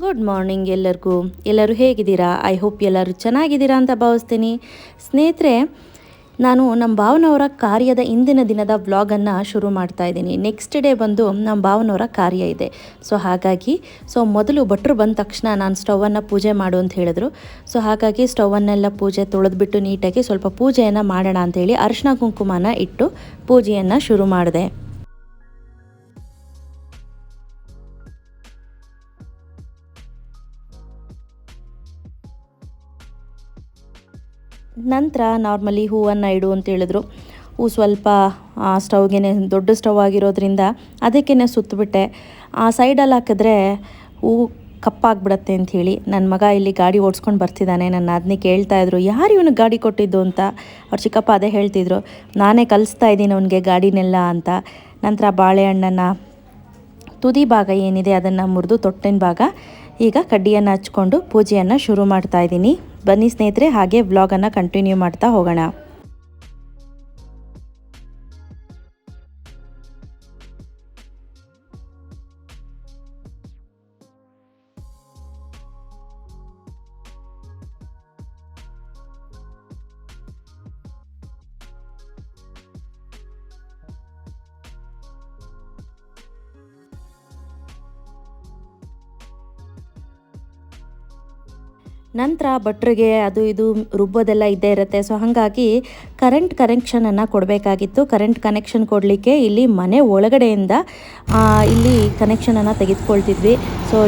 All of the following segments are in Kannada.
ಗುಡ್ ಮಾರ್ನಿಂಗ್ ಎಲ್ಲರೂ ಹೇಗಿದ್ದೀರಾ? ಐ ಹೋಪ್ ಎಲ್ಲರೂ ಚೆನ್ನಾಗಿದ್ದೀರಾ ಅಂತ ಭಾವಿಸ್ತೀನಿ. ಸ್ನೇಹಿತರೆ, ನಾನು ನಮ್ಮ ಭಾವನವರ ಕಾರ್ಯದ ಇಂದಿನ ದಿನದ ವ್ಲಾಗನ್ನು ಶುರು ಮಾಡ್ತಾ ಇದ್ದೀನಿ. ನೆಕ್ಸ್ಟ್ ಡೇ ಬಂದು ನಮ್ಮ ಭಾವನವರ ಕಾರ್ಯ ಇದೆ. ಹಾಗಾಗಿ ಮೊದಲು ಭಟ್ರು ಬಂದ ತಕ್ಷಣ ನಾನು ಸ್ಟವನ್ನು ಪೂಜೆ ಮಾಡು ಅಂತ ಹೇಳಿದ್ರು. ಹಾಗಾಗಿ ಸ್ಟವನ್ನೆಲ್ಲ ಪೂಜೆ ತೊಳೆದ್ಬಿಟ್ಟು ನೀಟಾಗಿ ಸ್ವಲ್ಪ ಪೂಜೆಯನ್ನು ಮಾಡೋಣ ಅಂಥೇಳಿ ಅರಿಶಿನ ಕುಂಕುಮನ ಇಟ್ಟು ಪೂಜೆಯನ್ನು ಶುರು ಮಾಡಿದೆ. ನಂತರ ನಾರ್ಮಲಿ ಹೂವನ್ನು ಇಡು ಅಂತ ಹೇಳಿದ್ರು. ಹೂ ಸ್ವಲ್ಪ ಸ್ಟವ್ಗೆ ದೊಡ್ಡ ಸ್ಟವ್ ಆಗಿರೋದ್ರಿಂದ ಅದಕ್ಕೇ ಸುತ್ತಬಿಟ್ಟೆ. ಆ ಸೈಡಲ್ಲಿ ಹಾಕಿದ್ರೆ ಹೂ ಕಪ್ಪಾಗ್ಬಿಡತ್ತೆ ಅಂಥೇಳಿ ನನ್ನ ಮಗ ಇಲ್ಲಿ ಗಾಡಿ ಓಡಿಸ್ಕೊಂಡು ಬರ್ತಿದ್ದಾನೆ. ನನ್ನ ಅದನ್ನೇ ಕೇಳ್ತಾಯಿದ್ರು, ಯಾರು ಇವನಿಗೆ ಗಾಡಿ ಕೊಟ್ಟಿದ್ದು ಅಂತ. ಅವ್ರ ಚಿಕ್ಕಪ್ಪ ಅದೇ ಹೇಳ್ತಿದ್ರು, ನಾನೇ ಕಲಿಸ್ತಾ ಇದ್ದೀನಿ ಅವನಿಗೆ ಗಾಡಿನೆಲ್ಲ ಅಂತ. ನಂತರ ಬಾಳೆಹಣ್ಣನ್ನು ತುದಿ ಭಾಗ ಏನಿದೆ ಅದನ್ನು ಮುರಿದು ತೊಟ್ಟಿನ ಭಾಗ ಈಗ ಕಡ್ಡಿಯನ್ನು ಹಚ್ಕೊಂಡು ಪೂಜೆಯನ್ನು ಶುರು ಮಾಡ್ತಾ ಇದ್ದೀನಿ. ಬನ್ನಿ ಸ್ನೇಹಿತರೆ, ಹಾಗೆ ವ್ಲಾಗನ್ನು ಕಂಟಿನ್ಯೂ ಮಾಡ್ತಾ ಹೋಗೋಣ. ನಂತರ ಭಟ್ರಿಗೆ ಅದು ಇದು ರುಬ್ಬೋದೆಲ್ಲ ಇದ್ದೇ ಇರುತ್ತೆ. ಹಾಗಾಗಿ ಕರೆಂಟ್ ಕನೆಕ್ಷನನ್ನು ಕೊಡಬೇಕಾಗಿತ್ತು. ಕರೆಂಟ್ ಕನೆಕ್ಷನ್ ಕೊಡಲಿಕ್ಕೆ ಇಲ್ಲಿ ಮನೆ ಒಳಗಡೆಯಿಂದ ಇಲ್ಲಿ ಕನೆಕ್ಷನನ್ನು ತೆಗೆದುಕೊಳ್ತಿದ್ವಿ.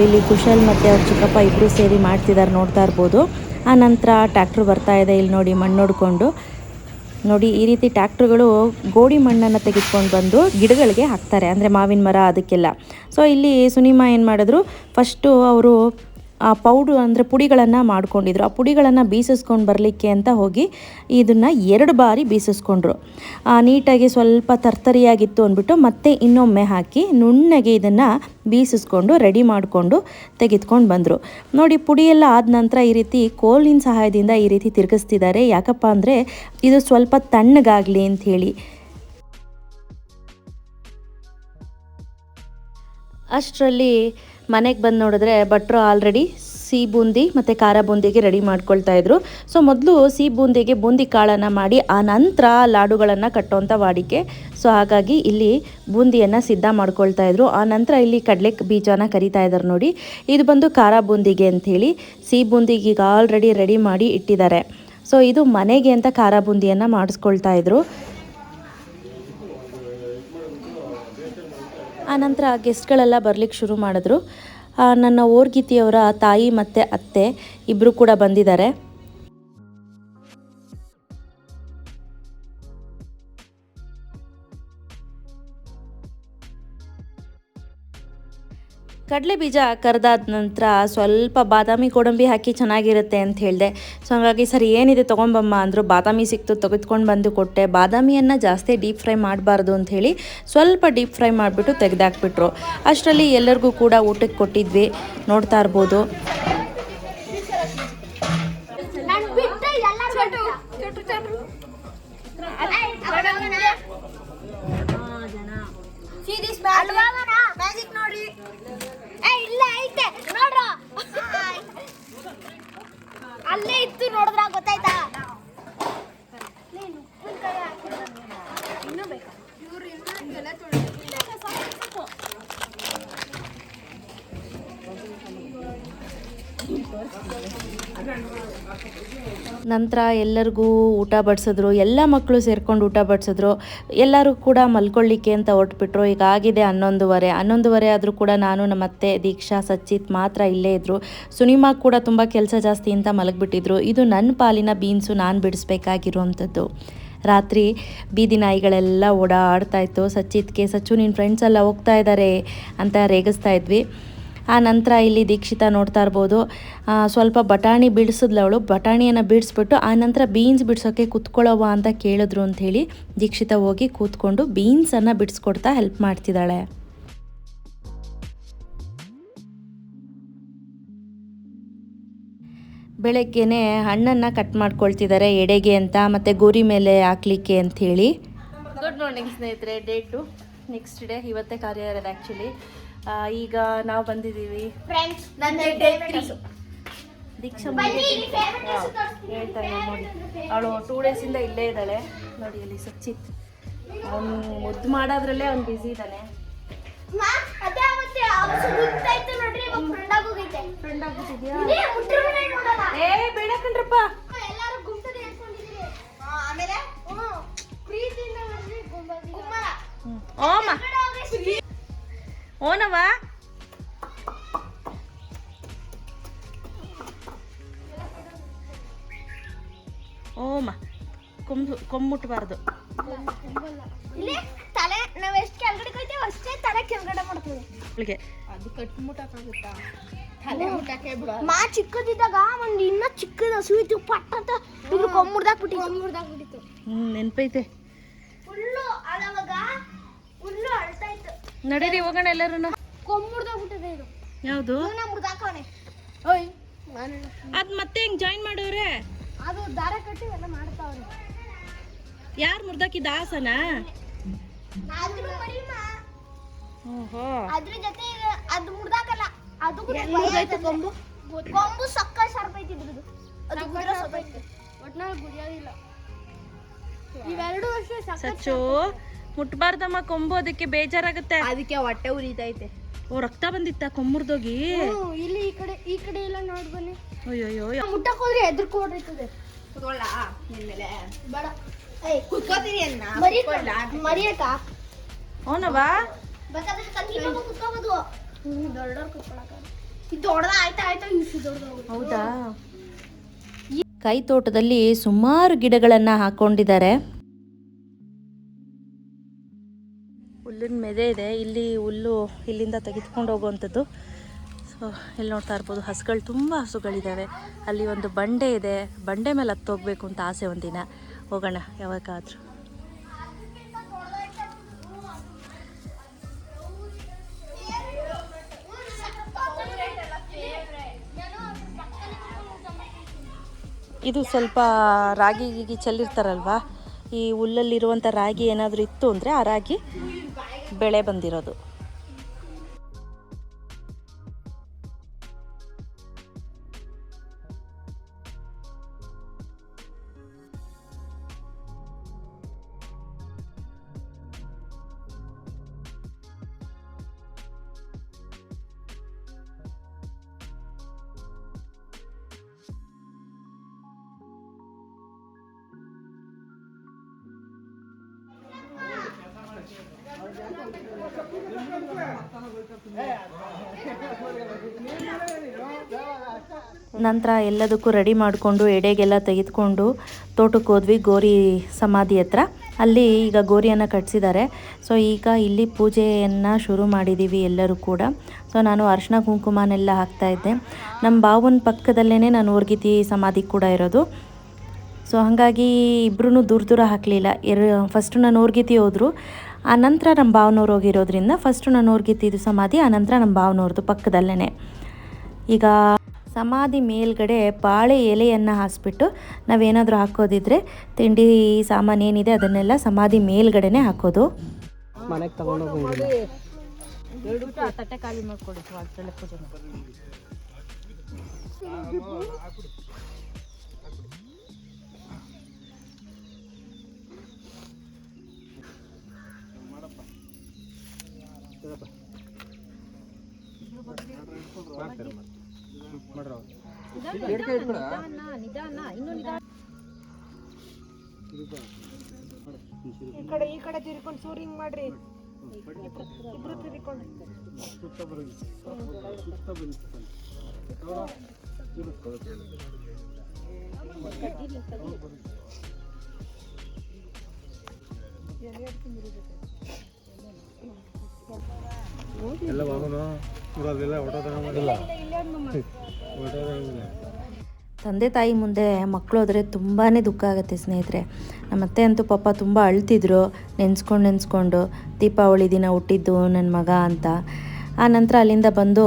ಇಲ್ಲಿ ಕುಶಲ್ ಮತ್ತು ಅವ್ರ ಚಿಕ್ಕಪ್ಪ ಇಬ್ಬರು ಸೇರಿ ಮಾಡ್ತಿದ್ದಾರೆ, ನೋಡ್ತಾ ಇರ್ಬೋದು. ಆ ನಂತರ ಟ್ಯಾಕ್ಟ್ರು ಬರ್ತಾ ಇದೆ, ಇಲ್ಲಿ ನೋಡಿ ಮಣ್ಣು ಹೊಡ್ಕೊಂಡು. ನೋಡಿ, ಈ ರೀತಿ ಟ್ಯಾಕ್ಟ್ರುಗಳು ಗೋಡಿ ಮಣ್ಣನ್ನು ತೆಗೆದುಕೊಂಡು ಬಂದು ಗಿಡಗಳಿಗೆ ಹಾಕ್ತಾರೆ, ಅಂದರೆ ಮಾವಿನ ಮರ ಅದಕ್ಕೆಲ್ಲ. ಇಲ್ಲಿ ಸುನಿಮಾ ಏನು ಮಾಡಿದ್ರು, ಫಸ್ಟು ಅವರು ಆ ಪೌಡ್ರು ಅಂದರೆ ಪುಡಿಗಳನ್ನು ಮಾಡ್ಕೊಂಡಿದ್ರು. ಆ ಪುಡಿಗಳನ್ನು ಬೀಸಿಸ್ಕೊಂಡು ಬರಲಿಕ್ಕೆ ಅಂತ ಹೋಗಿ ಇದನ್ನು 2 ಬಾರಿ ಬೀಸಿಸ್ಕೊಂಡ್ರು. ನೀಟಾಗಿ ಸ್ವಲ್ಪ ತರ್ತರಿಯಾಗಿತ್ತು ಅಂದ್ಬಿಟ್ಟು ಮತ್ತೆ ಇನ್ನೊಮ್ಮೆ ಹಾಕಿ ನುಣ್ಣಗೆ ಇದನ್ನು ಬೀಸಿಸ್ಕೊಂಡು ರೆಡಿ ಮಾಡಿಕೊಂಡು ತೆಗೆದುಕೊಂಡು ಬಂದರು. ನೋಡಿ, ಪುಡಿಯೆಲ್ಲ ಆದ ನಂತರ ಈ ರೀತಿ ಕೋಲಿನ ಸಹಾಯದಿಂದ ಈ ರೀತಿ ತಿರುಗಿಸ್ತಿದ್ದಾರೆ. ಯಾಕಪ್ಪ ಅಂದರೆ ಇದು ಸ್ವಲ್ಪ ತಣ್ಣಗಾಗಲಿ ಅಂಥೇಳಿ. ಅಷ್ಟರಲ್ಲಿ ಮನೆಗೆ ಬಂದು ನೋಡಿದ್ರೆ ಭಟ್ರು ಆಲ್ರೆಡಿ ಸಿಹಿ ಬೂಂದಿ ಮತ್ತು ಖಾರ ಬೂಂದಿಗೆ ರೆಡಿ ಮಾಡ್ಕೊಳ್ತಾ ಇದ್ರು. ಮೊದಲು ಸಿಹಿ ಬೂಂದಿಗೆ ಬೂಂದಿ ಕಾಳನ್ನು ಮಾಡಿ ಆ ನಂತರ ಲಾಡುಗಳನ್ನು ಕಟ್ಟೋಂಥ ವಾಡಿಕೆ. ಹಾಗಾಗಿ ಇಲ್ಲಿ ಬೂಂದಿಯನ್ನು ಸಿದ್ಧ ಮಾಡ್ಕೊಳ್ತಾ ಇದ್ರು. ಆ ನಂತರ ಇಲ್ಲಿ ಕಡಲೆ ಬೀಜನ ಕರಿತಾ ಇದ್ದಾರೆ. ನೋಡಿ, ಇದು ಬಂದು ಖಾರ ಬೂಂದಿಗೆ ಅಂಥೇಳಿ. ಸಿಹಿ ಬೂಂದಿಗೆ ಈಗ ಆಲ್ರೆಡಿ ರೆಡಿ ಮಾಡಿ ಇಟ್ಟಿದ್ದಾರೆ. ಇದು ಮನೆಗೆ ಅಂತ ಖಾರ ಬೂಂದಿಯನ್ನು ಮಾಡಿಸ್ಕೊಳ್ತಾ ಇದ್ರು. ಆನಂತರ ಗೆಸ್ಟ್ಗಳೆಲ್ಲ ಬರಲಿಕ್ಕೆ ಶುರು ಮಾಡಿದ್ರು. ನನ್ನ ಓರ್ಗಿತಿಯವರ ತಾಯಿ ಮತ್ತು ಅತ್ತೆ ಇಬ್ಬರು ಕೂಡ ಬಂದಿದ್ದಾರೆ. ಕಡಲೆ ಬೀಜ ಕರೆದಾದ ನಂತರ ಸ್ವಲ್ಪ ಬಾದಾಮಿ ಗೋಡಂಬಿ ಹಾಕಿ ಚೆನ್ನಾಗಿರುತ್ತೆ ಅಂತ ಹೇಳಿದೆ. ಹಾಗಾಗಿ ಸರಿ ಏನಿದೆ ತೊಗೊಂಬಮ್ಮ ಅಂದರು. ಬಾದಾಮಿ ಸಿಕ್ತು, ತೆಗೆದುಕೊಂಡು ಬಂದು ಕೊಟ್ಟೆ. ಬಾದಾಮಿಯನ್ನು ಜಾಸ್ತಿ ಡೀಪ್ ಫ್ರೈ ಮಾಡಬಾರ್ದು ಅಂಥೇಳಿ ಸ್ವಲ್ಪ ಡೀಪ್ ಫ್ರೈ ಮಾಡಿಬಿಟ್ಟು ತೆಗೆದಾಕ್ಬಿಟ್ರು. ಅಷ್ಟರಲ್ಲಿ ಎಲ್ಲರಿಗೂ ಕೂಡ ಊಟಕ್ಕೆ ಕೊಟ್ಟಿದ್ವಿ, ನೋಡ್ತಾ ಇರ್ಬೋದು. ಅಲ್ಲೇ ಇತ್ತು, ನೋಡಿದ್ರ ಗೊತ್ತಾಯ್ತಾ? ಇನ್ನೂ ಬೇಕಾ? ನಂತರ ಎಲ್ಲರಿಗೂ ಊಟ ಬಡಿಸಿದ್ರು. ಎಲ್ಲ ಮಕ್ಕಳು ಸೇರ್ಕೊಂಡು ಊಟ ಬಡಿಸಿದ್ರು. ಎಲ್ಲರೂ ಕೂಡ ಮಲ್ಕೊಳ್ಳಿಕ್ಕೆ ಅಂತ ಹೊರಟ್ಬಿಟ್ರು. ಈಗ ಆಗಿದೆ 11:30 ಆದರೂ ಕೂಡ ನಾನು, ನಮ್ಮ ಅತ್ತೆ, ದೀಕ್ಷಾ, ಸಚ್ಚಿತ್ ಮಾತ್ರ ಇಲ್ಲೇ ಇದ್ದರು. ಸುನಿಮಾ ಕೂಡ ತುಂಬ ಕೆಲಸ ಜಾಸ್ತಿ ಅಂತ ಮಲಗಿಬಿಟ್ಟಿದ್ರು. ಇದು ನನ್ನ ಪಾಲಿನ ಬೀನ್ಸು, ನಾನು ಬಿಡಿಸ್ಬೇಕಾಗಿರುವಂಥದ್ದು. ರಾತ್ರಿ ಬೀದಿ ನಾಯಿಗಳೆಲ್ಲ ಓಡಾಡ್ತಾಯಿತ್ತು. ಸಚ್ಚು ನಿನ್ನ ಫ್ರೆಂಡ್ಸ್ ಎಲ್ಲ ಹೋಗ್ತಾ ಇದ್ದಾರೆ ಅಂತ ರೇಗಿಸ್ತಾ ಇದ್ವಿ. ಆ ನಂತರ ಇಲ್ಲಿ ದೀಕ್ಷಿತ ನೋಡ್ತಾ ಇರ್ಬೋದು, ಸ್ವಲ್ಪ ಬಟಾಣಿ ಬಿಡಿಸಿದ್ಲವಳು. ಬಟಾಣಿಯನ್ನು ಬಿಡಿಸ್ಬಿಟ್ಟು ಆ ನಂತರ ಬೀನ್ಸ್ ಬಿಡಿಸೋಕ್ಕೆ ಕೂತ್ಕೊಳ್ಳೋವ ಅಂತ ಕೇಳಿದ್ರು ಅಂಥೇಳಿ ದೀಕ್ಷಿತ ಹೋಗಿ ಕೂತ್ಕೊಂಡು ಬೀನ್ಸನ್ನು ಬಿಡಿಸ್ಕೊಡ್ತಾ ಹೆಲ್ಪ್ ಮಾಡ್ತಿದ್ದಾಳೆ. ಬೆಳಗ್ಗೆನೇ ಹಣ್ಣನ್ನು ಕಟ್ ಮಾಡ್ಕೊಳ್ತಿದ್ದಾರೆ ಎಡೆಗೆ ಅಂತ, ಮತ್ತು ಗೋರಿ ಮೇಲೆ ಹಾಕ್ಲಿಕ್ಕೆ ಅಂಥೇಳಿ. ಗುಡ್ ಮಾರ್ನಿಂಗ್ ಸ್ನೇಹಿತರೆ. ಡೇ 2 ನೆಕ್ಸ್ಟ್ ಡೇ ಇವತ್ತೇ ಕಾರ್ಯ ಇರೋದು. ಆ್ಯಕ್ಚುಲಿ ಈಗ ನಾವು ಬಂದಿದ್ದೀವಿ ಫ್ರೆಂಡ್ಸ್ ದೀಕ್ಷಾ ಮುಂದೆ ಹೇಳ್ತಾ ಇದ್ದಾಳೆ ನೋಡಿ. ಅವಳು 2 ಡೇಸಿಂದ ಇಲ್ಲೇ ಇದ್ದಾಳೆ ನೋಡಿ. ಅಲ್ಲಿ ಸಚ್ಚಿತ್ ಅವನು ಮುದ್ದು ಮಾಡೋದ್ರಲ್ಲೇ ಅವ್ನು ಬ್ಯುಸಿ ಇದ್ದಾನೆ. ಫ್ರೆಂಡ್ ಆಗ್ಬಿಟ್ಟಿದ್ಯಾ? ಏ ಬೇಡ ಕಣ್ರಪ್ಪ. ಓಮ ಓನವ ಓಮ ಕೊಮ್ಮುಟ್ಬಾರ್ದು. ತಲೆ ನಾವ್ ಎಷ್ಟು ಕೆಳಗಡೆ ಹೋಗ್ತೀವಿ ಅಷ್ಟೇ ತಲೆ ಕೆಳಗಡೆ ಮಾಡ್ತೀವಿ. ಅದು ಕಟ್ ಮುಟ್ಟಕ್ಕಾಗುತ್ತಾ? ತಲೆ ಮುಟ್ಟಕ್ಕೆ ಬಿಡ. ಮಾ ಚಿಕ್ಕದಿದ್ದಾಗ ಒಂದು ಇನ್ನ ಚಿಕ್ಕದ ಹಸು ಇತ್ತು, ಪಟ್ಟ ಅಂತ ಇದ್ರ ಮುರ್ದಾಕ್ಬಿಟ್ಟಿತ್ತು. ನೆನ್ಪೈತೆ. ಫುಲ್ಲು ಅವಾಗ ಫುಲ್ಲು ಅಳ್ತಾ ಇತ್ತು. ನಡೀರಿ ಹೋಗೋಣ ಎಲ್ಲರೂ. ಮುರ್ದಾಕ್ಬಿಟ್ಟಿದೆ ಇದು. ಯಾವುದು? ಮುರ್ದಾಕವನೆ. ಓಯ್ ಅದ್ ಮತ್ತೆ ಹೆಂಗ್ ಜಾಯಿನ್ ಮಾಡೋರೆ? ಅದು ದಾರ ಕಟ್ಟಿ ಎಲ್ಲ ಮಾಡ್ತಾವ್ರೆ. ಯಾರು ಮುರ್ದಾಕಿದ್ದ ಆಸನ? ಆದ್ರೂ ಮರಿಮ. ಓಹೋ. ಅದ್ರ ಜೊತೆ ಅದು ಮುರ್ದಾಕಲ್ಲ. ಅದು ಕೊಂಬು ಕೊಂಬು ಸಕ್ಕ ಶಾರ್ಪೈತಿ ಇದ್ರದು. ಅದು ಗುದ್ರ ಸೊಪ್ಪೈತಿ. ಒಟ್ನಲ್ಲಿ ಗುರಿಯೋದಿಲ್ಲ. ಇವೆರಡು ವರ್ಷ ಸಚ್ಚು ಮುಟ್ಬಾರ್ದಮ್ಮ ಕೊಂಬು, ಅದಕ್ಕೆ ಬೇಜಾರಾಗುತ್ತೆ. ಅದಕ್ಕೆ ಹೊಟ್ಟೆ ಉರಿತೈತೆ. ಓ ರಕ್ತ ಬಂದಿತ್ತ ಕೊಂಬುರ್ದೋಗಿ? ಇಲ್ಲಿ ಈ ಕಡೆ ಎಲ್ಲ ನೋಡ್ ಬನ್ನಿ. ಅಯ್ಯೋ ಮುಟ್ಟಕ್ ಹೋದ್ರೆ ಎದ್ರಕೋಡ್ತದೆ. ಕುತ್ಕೊಳ್ಳ ನಿನ್ಮೇಲೆ ಬೇಡ. ಕುತ್ಕೋತೀನಿ ಅನ್ನ ಮರಿಯಕ ಓನವಾ ಬೇಕಾದ್ರೆ ಕತ್ತಿ ತಗೊಂಡು ಕುತ್ಕೋಬಹುದು. ದೊಡ್ಡವ್ರು ಕುತ್ಕೊಳಕ ಇದು ದೊಡ್ಡದ ಆಯ್ತಾ ಇಷ್ಟು ದೊಡ್ಡದು. ಹೌದಾ? ಕೈ ತೋಟದಲ್ಲಿ ಸುಮಾರು ಗಿಡಗಳನ್ನು ಹಾಕೊಂಡಿದ್ದಾರೆ. ಹುಲ್ಲಿನ ಮೆದೆ ಇದೆ ಇಲ್ಲಿ. ಹುಲ್ಲು ಇಲ್ಲಿಂದ ತೆಗೆದುಕೊಂಡು ಹೋಗುವಂಥದ್ದು. ಸೊ ಇಲ್ಲಿ ನೋಡ್ತಾ ಇರ್ಬೋದು ಹಸುಗಳು, ತುಂಬ ಹಸುಗಳಿದ್ದಾವೆ. ಅಲ್ಲಿ ಒಂದು ಬಂಡೆ ಇದೆ, ಬಂಡೆ ಮೇಲೆ ಹತ್ತೋಗ್ಬೇಕು ಅಂತ ಆಸೆ. ಒಂದಿನ ಹೋಗೋಣ ಯಾವಾಗಾದ್ರೂ. ಇದು ಸ್ವಲ್ಪ ರಾಗಿ ಗೀಗಿ ಚೆಲ್ಲಿರ್ತಾರಲ್ವ, ಈ ಹುಲ್ಲಲ್ಲಿರುವಂಥ ರಾಗಿ ಏನಾದರೂ ಇತ್ತು ಅಂದರೆ ಆ ರಾಗಿ ಬೆಳೆ ಬಂದಿರೋದು. ನಂತರ ಎಲ್ಲದಕ್ಕೂ ರೆಡಿ ಮಾಡಿಕೊಂಡು ಎಡೆಗೆಲ್ಲ ತೆಗೆದುಕೊಂಡು ತೋಟಕ್ಕೆ ಹೋದ್ವಿ, ಗೋರಿ ಸಮಾಧಿ ಹತ್ರ. ಅಲ್ಲಿ ಈಗ ಗೋರಿಯನ್ನು ಕಟ್ಟಿಸಿದ್ದಾರೆ. ಸೊ ಈಗ ಇಲ್ಲಿ ಪೂಜೆಯನ್ನು ಶುರು ಮಾಡಿದ್ದೀವಿ ಎಲ್ಲರೂ ಕೂಡ. ಸೊ ನಾನು ಅರಿಶಿನ ಕುಂಕುಮನೆಲ್ಲ ಹಾಕ್ತಾಯಿದ್ದೆ. ನಮ್ಮ ಬಾವನ ಪಕ್ಕದಲ್ಲೇ ನಾನು ಊರ್ಗಿತಿ ಸಮಾಧಿ ಕೂಡ ಇರೋದು. ಸೊ ಹಾಗಾಗಿ ಇಬ್ಬರೂ ದೂರ ಹಾಕಲಿಲ್ಲ. ಫಸ್ಟು ನಾನು ಊರ್ಗಿತಿ ಹೋದರು, ಆನಂತರ ನಮ್ಮ ಭಾವನವ್ರು ಹೋಗಿರೋದ್ರಿಂದ ಫಸ್ಟು ನಾನು ಊರ್ಗಿತಿದು ಸಮಾಧಿ, ಆನಂತರ ನಮ್ಮ ಭಾವನವ್ರದ್ದು ಪಕ್ಕದಲ್ಲೇ. ಈಗ ಸಮಾಧಿ ಮೇಲ್ಗಡೆ ಬಾಳೆ ಎಲೆಯನ್ನು ಹಾಸ್ಬಿಟ್ಟು ನಾವೇನಾದರೂ ಹಾಕೋದಿದ್ರೆ ತಿಂಡಿ ಸಾಮಾನು ಏನಿದೆ ಅದನ್ನೆಲ್ಲ ಸಮಾಧಿ ಮೇಲ್ಗಡೆನೇ ಹಾಕೋದು. ಮನೆಗೆ ತಗೊಂಡೋಗಿ ತಟ್ಟೆ ಖಾಲಿ ಮಾಡ್ಕೊಡಿ ಪೂಜೆ. ಈ ಕಡೆ ತಿರ್ಕೊಂಡು ಸೂರಿಂಗ್ ಮಾಡ್ರಿ. ಇಬ್ರು ತಿರ್ಕೊಂಡು ಎಲ್ಲ ವಾಹನ ಊರಲ್ಲೆಲ್ಲ ಹೊಟ್ಟೋದಿಲ್ಲ. ತಂದೆ ತಾಯಿ ಮುಂದೆ ಮಕ್ಕಳು ಹೋದರೆ ತುಂಬಾ ದುಃಖ ಆಗುತ್ತೆ ಸ್ನೇಹಿತರೆ. ನಮ್ಮ ಅತ್ತೆ ಅಂತೂ ಪಾಪ ತುಂಬ ಅಳ್ತಿದ್ರು, ನೆನೆಸ್ಕೊಂಡು ದೀಪಾವಳಿ ದಿನ ಹುಟ್ಟಿದ್ದು ನನ್ನ ಮಗ ಅಂತ. ಆ ನಂತರ ಅಲ್ಲಿಂದ ಬಂದು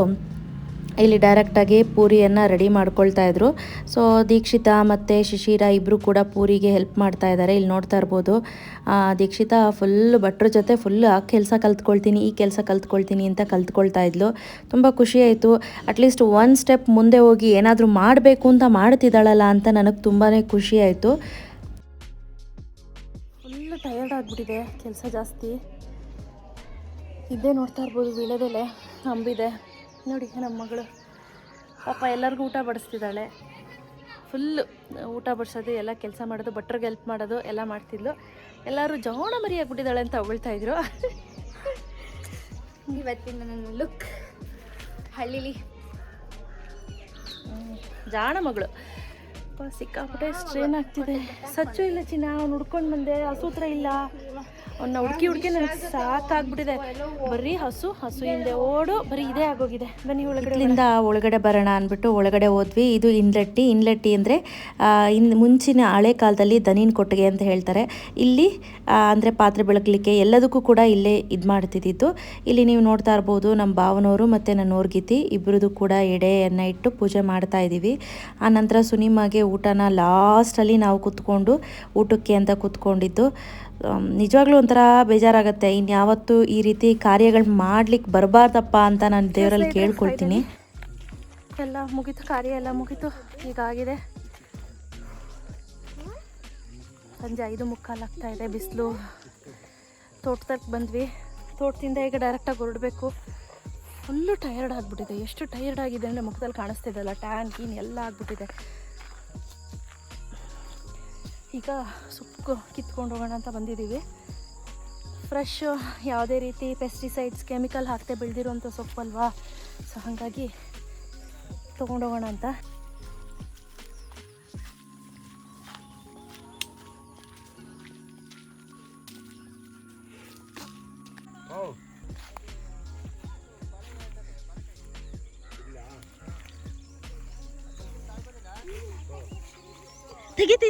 ಇಲ್ಲಿ ಡೈರೆಕ್ಟಾಗಿ ಪೂರಿಯನ್ನು ರೆಡಿ ಮಾಡ್ಕೊಳ್ತಾ ಇದ್ರು. ಸೊ ದೀಕ್ಷಿತಾ ಮತ್ತು ಶಿಶಿರ ಇಬ್ಬರು ಕೂಡ ಪೂರಿಗೆ ಹೆಲ್ಪ್ ಮಾಡ್ತಾ ಇದ್ದಾರೆ. ಇಲ್ಲಿ ನೋಡ್ತಾ ಇರ್ಬೋದು ದೀಕ್ಷಿತಾ ಫುಲ್ ಭಟ್ರ ಜೊತೆ ಫುಲ್ ಆ ಕೆಲಸ ಕಲ್ತ್ಕೊಳ್ತೀನಿ, ಈ ಕೆಲಸ ಕಲ್ತ್ಕೊಳ್ತೀನಿ ಅಂತ ಕಲ್ತ್ಕೊಳ್ತಾ ಇದ್ಲು. ತುಂಬ ಖುಷಿಯಾಯಿತು. ಅಟ್ಲೀಸ್ಟ್ ಒಂದು ಸ್ಟೆಪ್ ಮುಂದೆ ಹೋಗಿ ಏನಾದರೂ ಮಾಡಬೇಕು ಅಂತ ಮಾಡ್ತಿದ್ದಾಳಲ್ಲ ಅಂತ ನನಗೆ ತುಂಬಾ ಖುಷಿಯಾಯಿತು. ಫುಲ್ ಟಯರ್ಡ್ ಆಗಿಬಿಟ್ಟಿದೆ, ಕೆಲಸ ಜಾಸ್ತಿ ಇದ್ದೇ. ನೋಡ್ತಾ ಇರ್ಬೋದು ವೀಳ್ಯದೆಲೆ ಅಂಬಿದೆ ನೋಡಿ ನಮ್ಮ ಮಗಳು. ಪಾಪ ಎಲ್ಲರಿಗೂ ಊಟ ಬಡಿಸ್ತಿದ್ದಾಳೆ. ಫುಲ್ಲು ಊಟ ಬಡಿಸೋದು ಎಲ್ಲ ಕೆಲಸ ಮಾಡೋದು, ಭಟ್ರಿಗೆ ಹೆಲ್ಪ್ ಮಾಡೋದು ಎಲ್ಲ ಮಾಡ್ತಿದ್ಲು. ಎಲ್ಲರೂ ಜೋಣ ಮರಿ ಆಗಿಬಿಟ್ಟಿದ್ದಾಳೆ ಅಂತ ಹೊಗಳ್ತಾ ಇದ್ರು. ಇವತ್ತಿನ ನನ್ನ ಲುಕ್ ಹಳ್ಳಿಲಿ ಜಾಣ ಮಗಳು. ಸಿಕ್ಕಾಪಟ್ಟೆ ಸ್ಟ್ರೇನ್ ಆಗ್ತಿದೆ. ಸಚ್ಚು ಇಲ್ಲ ಚಿನ್ನ, ಅವ್ನು ಹುಡ್ಕೊಂಡು ಬಂದೆ, ಹಸೂತ್ರ ಇಲ್ಲ, ಅವನ್ನ ಹುಡುಕಿ ನನಗೆ ಸಾಕಾಗ್ಬಿಟ್ಟಿದೆ. ಬರೀ ಹಸು ಹಿಂದೆ ಓಡು, ಬರೀ ಇದೇ ಆಗೋಗಿದೆ. ಬನ್ನಿ ಒಳಗಡೆ ಬರೋಣ ಅಂದ್ಬಿಟ್ಟು ಒಳಗಡೆ ಹೋದ್ವಿ. ಇದು ಇನ್ಲಟ್ಟಿ ಅಂದರೆ ಮುಂಚಿನ ಹಳೆ ಕಾಲದಲ್ಲಿ ದನಿನ ಕೊಟ್ಟಿಗೆ ಅಂತ ಹೇಳ್ತಾರೆ. ಇಲ್ಲಿ ಅಂದರೆ ಪಾತ್ರೆ ಬೆಳಗಲಿಕ್ಕೆ ಎಲ್ಲದಕ್ಕೂ ಕೂಡ ಇಲ್ಲೇ ಇದು ಮಾಡ್ತಿದ್ದಿದ್ದು. ಇಲ್ಲಿ ನೀವು ನೋಡ್ತಾ ಇರ್ಬೋದು ನಮ್ಮ ಭಾವನವರು ಮತ್ತು ನನ್ನ ಓರ್ಗಿತಿ ಇಬ್ಬರದು ಕೂಡ ಎಡೆಯನ್ನು ಇಟ್ಟು ಪೂಜೆ ಮಾಡ್ತಾ ಇದ್ದೀವಿ. ಆನಂತರ ಸುನಿಮಾಗೆ ಊಟನ ಲಾಸ್ಟಲ್ಲಿ ನಾವು ಕೂತ್ಕೊಂಡು ಊಟಕ್ಕೆ ಅಂತ ಕೂತ್ಕೊಂಡಿದ್ದು. ನಿಜವಾಗ್ಲೂ ಒಂಥರ ಬೇಜಾರಾಗುತ್ತೆ. ಇನ್ಯಾವತ್ತೂ ಈ ರೀತಿ ಕಾರ್ಯಗಳು ಮಾಡ್ಲಿಕ್ಕೆ ಬರಬಾರ್ದಪ್ಪ ಅಂತ ನಾನು ದೇವರಲ್ಲಿ ಕೇಳ್ಕೊಳ್ತೀನಿ. ಎಲ್ಲ ಮುಗೀತು, ಕಾರ್ಯ ಎಲ್ಲ ಮುಗೀತು, ಹೀಗಾಗಿದೆ. ಸಂಜೆ 5:45 ಆಗ್ತಾ ಇದೆ. ಬಿಸಿಲು. ತೋಟದಕ್ಕೆ ಬಂದ್ವಿ. ತೋಟದಿಂದ ಈಗ ಡೈರೆಕ್ಟಾಗಿ ಹೊರಡಬೇಕು. ಫುಲ್ಲು ಟಯರ್ಡ್ ಆಗಿಬಿಟ್ಟಿದೆ. ಎಷ್ಟು ಟಯರ್ಡ್ ಆಗಿದೆ ಅಂದರೆ ಮುಖದಲ್ಲಿ ಕಾಣಿಸ್ತಿದ್ದಲ್ಲ, ಟ್ಯಾನ್ ಗೀನ್ ಎಲ್ಲ ಆಗಿಬಿಟ್ಟಿದೆ. ಈಗ ಸೊಪ್ಪು ಕಿತ್ಕೊಂಡು ಹೋಗೋಣ ಅಂತ ಬಂದಿದ್ದೀವಿ. ಫ್ರೆಶ್, ಯಾವುದೇ ರೀತಿ ಪೆಸ್ಟಿಸೈಡ್ಸ್ ಕೆಮಿಕಲ್ ಹಾಕದೆ ಬೆಳೆದಿರೋಂಥ ಸೊಪ್ಪಲ್ವಾ, ಸೊ ಹಾಗಾಗಿ ತೊಗೊಂಡೋಗೋಣ ಅಂತ.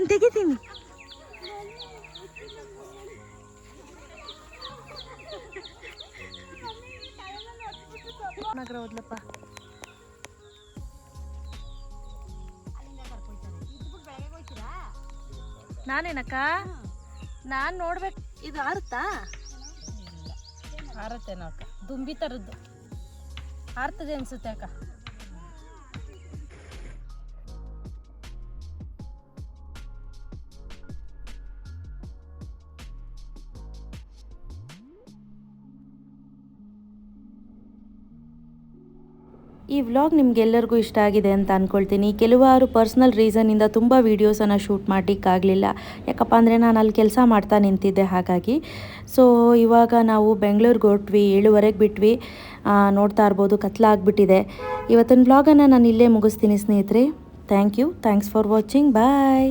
ತೆಗಿತೀನಿ ನಗರ ಹೋದ್ಲಪ್ಪ. ನಾನೇನಕ್ಕ, ನಾನು ನೋಡ್ಬೇಕು. ಇದು ಆರುತ್ತಾ? ಆರತ್ತೇನೋ ಅಕ್ಕ, ದುಂಬಿ ಥರದ್ದು ಆರ್ತದೆ ಅನ್ಸುತ್ತೆ ಅಕ್ಕ. ಈ ವ್ಲಾಗ್ ನಿಮಗೆಲ್ಲರಿಗೂ ಇಷ್ಟ ಆಗಿದೆ ಅಂತ ಅಂದ್ಕೊಳ್ತೀನಿ. ಕೆಲವಾರು ಪರ್ಸ್ನಲ್ ರೀಸನ್ನಿಂದ ತುಂಬ ವೀಡಿಯೋಸನ್ನು ಶೂಟ್ ಮಾಡಲಿಕ್ಕಾಗಲಿಲ್ಲ. ಯಾಕಪ್ಪ ಅಂದರೆ ನಾನು ಅಲ್ಲಿ ಕೆಲಸ ಮಾಡ್ತಾ ನಿಂತಿದ್ದೆ, ಹಾಗಾಗಿ. ಸೊ ಇವಾಗ ನಾವು ಬೆಂಗಳೂರಿಗೆ ಹೊರಟ್ವಿ, 7:30ಗೆ ಬಿಟ್ವಿ. ನೋಡ್ತಾ ಇರ್ಬೋದು ಕತ್ಲಾಗ್ಬಿಟ್ಟಿದೆ. ಇವತ್ತಿನ ವ್ಲಾಗನ್ನು ನಾನು ಇಲ್ಲೇ ಮುಗಿಸ್ತೀನಿ ಸ್ನೇಹಿತರೆ. Thanks for watching. ಬಾಯ್.